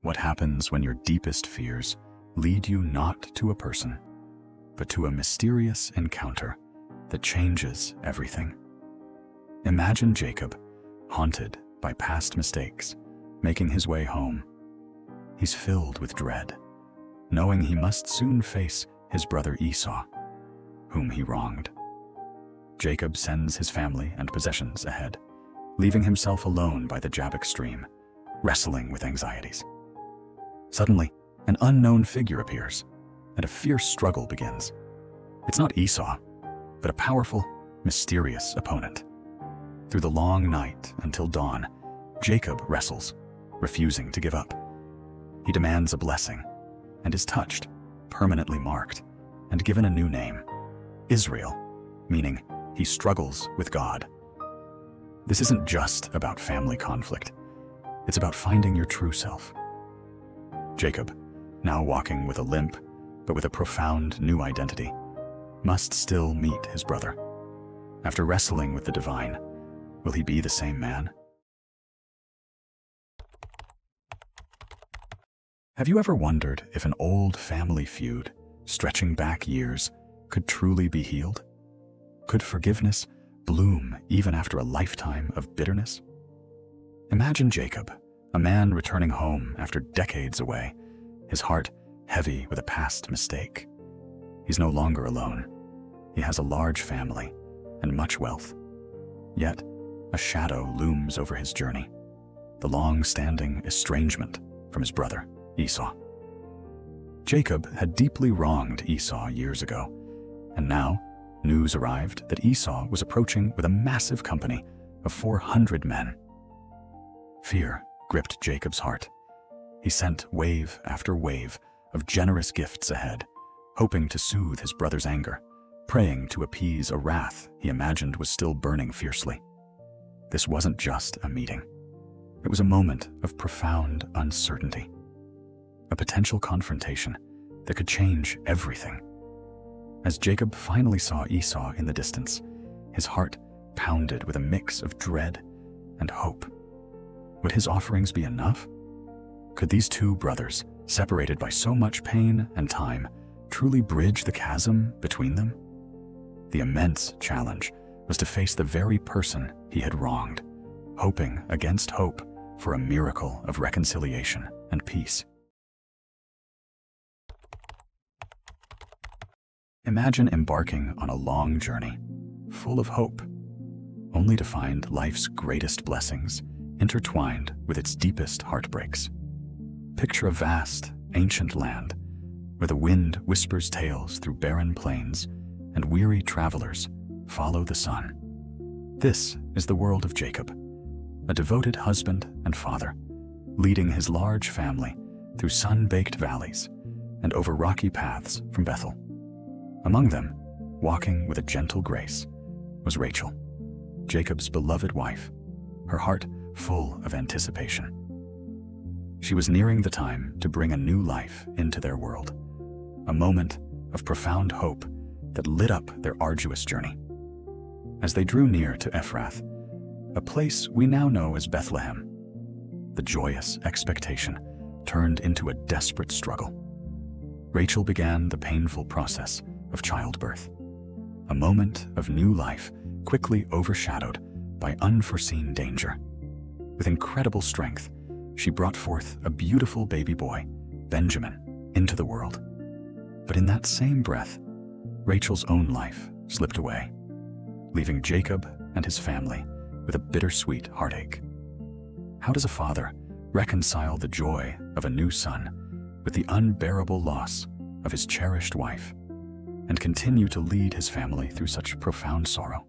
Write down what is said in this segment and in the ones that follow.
What happens when your deepest fears lead you not to a person, but to a mysterious encounter that changes everything? Imagine Jacob, haunted by past mistakes, making his way home. He's filled with dread, knowing he must soon face his brother Esau, whom he wronged. Jacob sends his family and possessions ahead, leaving himself alone by the Jabbok stream, wrestling with anxieties. Suddenly, an unknown figure appears, and a fierce struggle begins. It's not Esau, but a powerful, mysterious opponent. Through the long night until dawn, Jacob wrestles, refusing to give up. He demands a blessing, and is touched, permanently marked, and given a new name, Israel, meaning he struggles with God. This isn't just about family conflict. It's about finding your true self. Jacob, now walking with a limp, but with a profound new identity, must still meet his brother. After wrestling with the divine, will he be the same man? Have you ever wondered if an old family feud, stretching back years, could truly be healed? Could forgiveness bloom even after a lifetime of bitterness? Imagine Jacob, a man returning home after decades away, his heart heavy with a past mistake. He's no longer alone. He has a large family and much wealth. Yet, a shadow looms over his journey, the long-standing estrangement from his brother, Esau. Jacob had deeply wronged Esau years ago, and now news arrived that Esau was approaching with a massive company of 400 men. Fear gripped Jacob's heart. He sent wave after wave of generous gifts ahead, hoping to soothe his brother's anger, praying to appease a wrath he imagined was still burning fiercely. This wasn't just a meeting. It was a moment of profound uncertainty, a potential confrontation that could change everything. As Jacob finally saw Esau in the distance, his heart pounded with a mix of dread and hope. Would his offerings be enough? Could these two brothers, separated by so much pain and time, truly bridge the chasm between them? The immense challenge was to face the very person he had wronged, hoping against hope for a miracle of reconciliation and peace. Imagine embarking on a long journey, full of hope, only to find life's greatest blessings intertwined with its deepest heartbreaks. Picture a vast, ancient land where the wind whispers tales through barren plains and weary travelers follow the sun. This is the world of Jacob, a devoted husband and father, leading his large family through sun-baked valleys and over rocky paths from Bethel. Among them, walking with a gentle grace, was Rachel, Jacob's beloved wife, her heart full of anticipation. She was nearing the time to bring a new life into their world, a moment of profound hope that lit up their arduous journey. As they drew near to Ephrath, a place we now know as Bethlehem, the joyous expectation turned into a desperate struggle. Rachel began the painful process of childbirth, a moment of new life quickly overshadowed by unforeseen danger. With incredible strength, she brought forth a beautiful baby boy, Benjamin, into the world. But in that same breath, Rachel's own life slipped away, leaving Jacob and his family with a bittersweet heartache. How does a father reconcile the joy of a new son with the unbearable loss of his cherished wife, and continue to lead his family through such profound sorrow?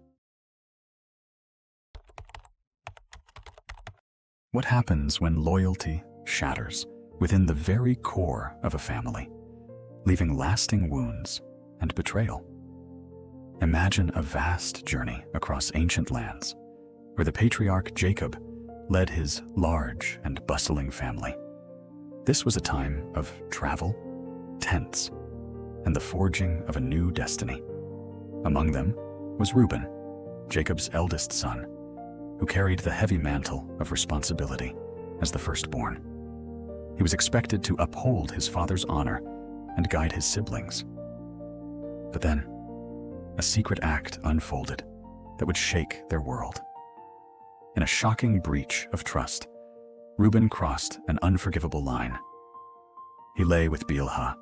What happens when loyalty shatters within the very core of a family, leaving lasting wounds and betrayal? Imagine a vast journey across ancient lands, where the patriarch Jacob led his large and bustling family. This was a time of travel, tents, and the forging of a new destiny. Among them was Reuben, Jacob's eldest son, who carried the heavy mantle of responsibility as the firstborn. He was expected to uphold his father's honor and guide his siblings. But then, a secret act unfolded that would shake their world. In a shocking breach of trust, Reuben crossed an unforgivable line. He lay with Bilhah,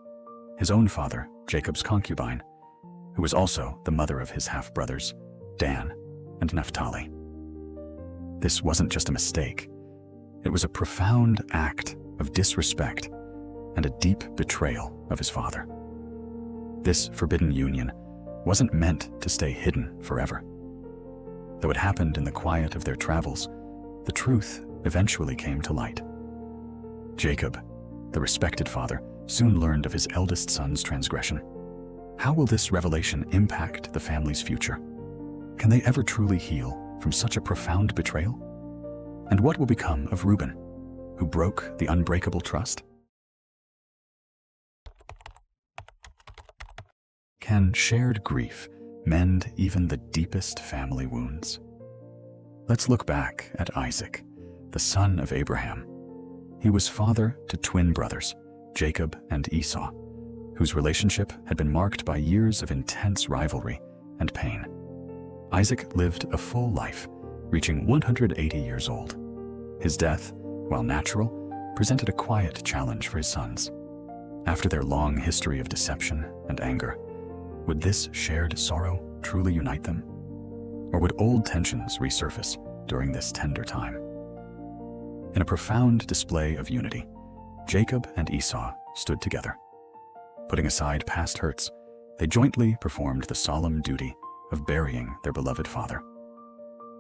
his own father, Jacob's concubine, who was also the mother of his half-brothers, Dan and Naphtali. This wasn't just a mistake. It was a profound act of disrespect and a deep betrayal of his father. This forbidden union wasn't meant to stay hidden forever. Though it happened in the quiet of their travels, the truth eventually came to light. Jacob, the respected father, soon learned of his eldest son's transgression. How will this revelation impact the family's future? Can they ever truly heal from such a profound betrayal? And what will become of Reuben, who broke the unbreakable trust? Can shared grief mend even the deepest family wounds? Let's look back at Isaac, the son of Abraham. He was father to twin brothers, Jacob and Esau, whose relationship had been marked by years of intense rivalry and pain. Isaac lived a full life, reaching 180 years old. His death, while natural, presented a quiet challenge for his sons. After their long history of deception and anger, would this shared sorrow truly unite them? Or would old tensions resurface during this tender time? In a profound display of unity, Jacob and Esau stood together. Putting aside past hurts, they jointly performed the solemn duty of burying their beloved father.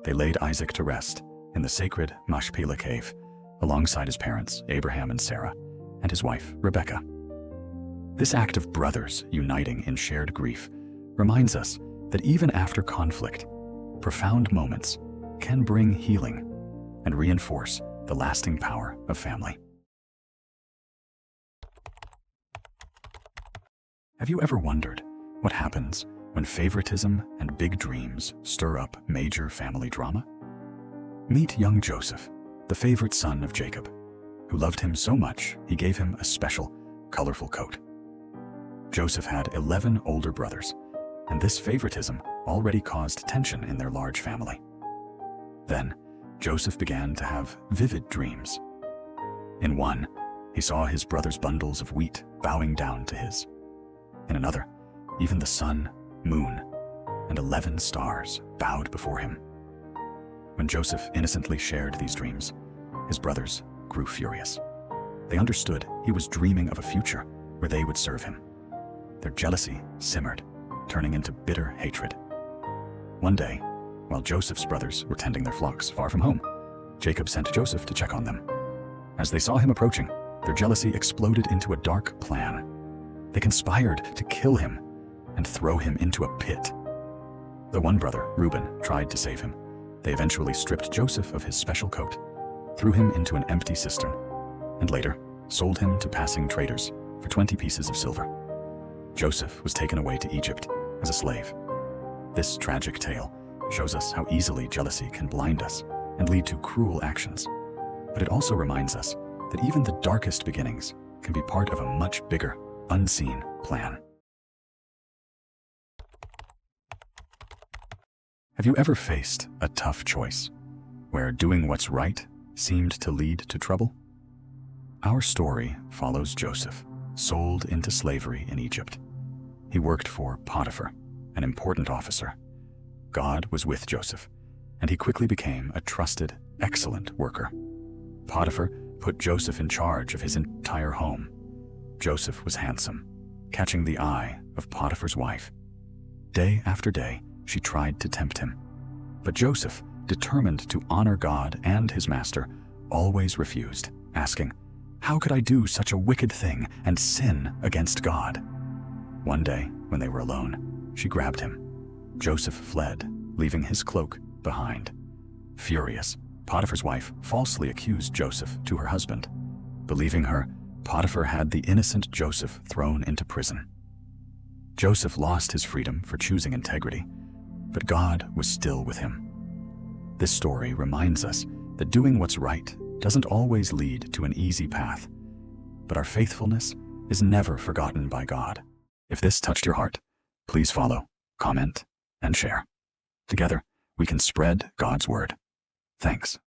They laid Isaac to rest in the sacred Machpelah cave, alongside his parents, Abraham and Sarah, and his wife, Rebekah. This act of brothers uniting in shared grief reminds us that even after conflict, profound moments can bring healing and reinforce the lasting power of family. Have you ever wondered what happens when favoritism and big dreams stir up major family drama? Meet young Joseph, the favorite son of Jacob, who loved him so much he gave him a special, colorful coat. Joseph had 11 older brothers, and this favoritism already caused tension in their large family. Then, Joseph began to have vivid dreams. In one, he saw his brother's bundles of wheat bowing down to his. In another, even the sun, moon, and 11 stars bowed before him. When Joseph innocently shared these dreams, his brothers grew furious. They understood he was dreaming of a future where they would serve him. Their jealousy simmered, turning into bitter hatred. One day, while Joseph's brothers were tending their flocks far from home, Jacob sent Joseph to check on them. As they saw him approaching, their jealousy exploded into a dark plan. They conspired to kill him and throw him into a pit. The one brother, Reuben, tried to save him. They eventually stripped Joseph of his special coat, threw him into an empty cistern, and later sold him to passing traders for 20 pieces of silver. Joseph was taken away to Egypt as a slave. This tragic tale shows us how easily jealousy can blind us and lead to cruel actions. But it also reminds us that even the darkest beginnings can be part of a much bigger, unseen plan. Have you ever faced a tough choice where doing what's right seemed to lead to trouble? Our story follows Joseph, sold into slavery in Egypt. He worked for Potiphar, an important officer. God was with Joseph, and he quickly became a trusted, excellent worker. Potiphar put Joseph in charge of his entire home. Joseph was handsome, catching the eye of Potiphar's wife. Day after day, she tried to tempt him. But Joseph, determined to honor God and his master, always refused, asking, "How could I do such a wicked thing and sin against God?" One day, when they were alone, she grabbed him. Joseph fled, leaving his cloak behind. Furious, Potiphar's wife falsely accused Joseph to her husband. Believing her, Potiphar had the innocent Joseph thrown into prison. Joseph lost his freedom for choosing integrity, but God was still with him. This story reminds us that doing what's right doesn't always lead to an easy path. but our faithfulness is never forgotten by God. If this touched your heart, please follow, comment, and share. Together, we can spread God's word. Thanks.